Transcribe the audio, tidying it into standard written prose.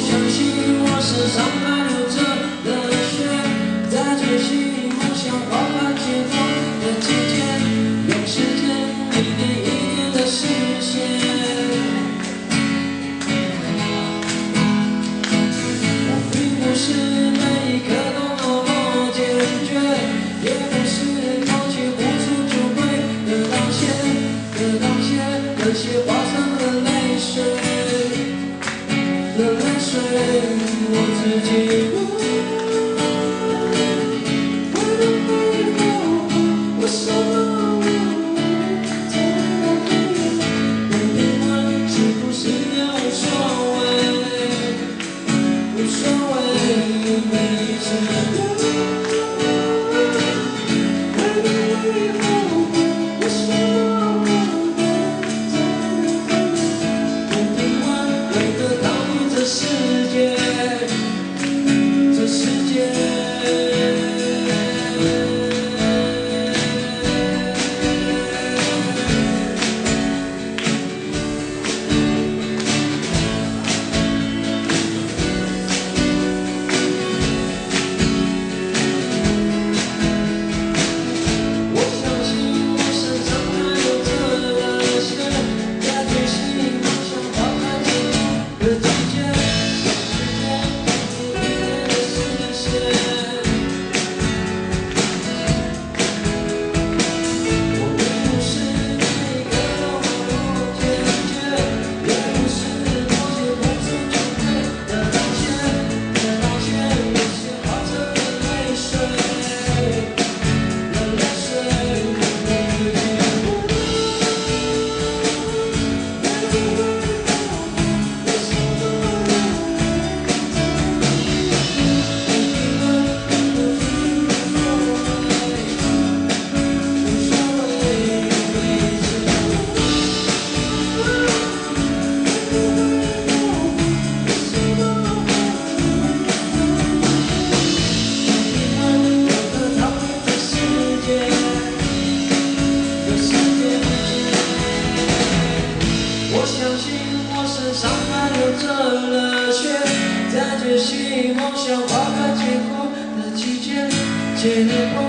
相信我身上还流着热血，在追寻梦想花花结果的季节，用时间一点一点的实现。我并不是每一刻都那么坚决，也不是抛弃无处就会得到些那些花上的泪水。的泪水，我自己我什么别问是不是也无所谓，无所谓，每一次伤还流着热血，在追寻梦想花开结果的季节，结果。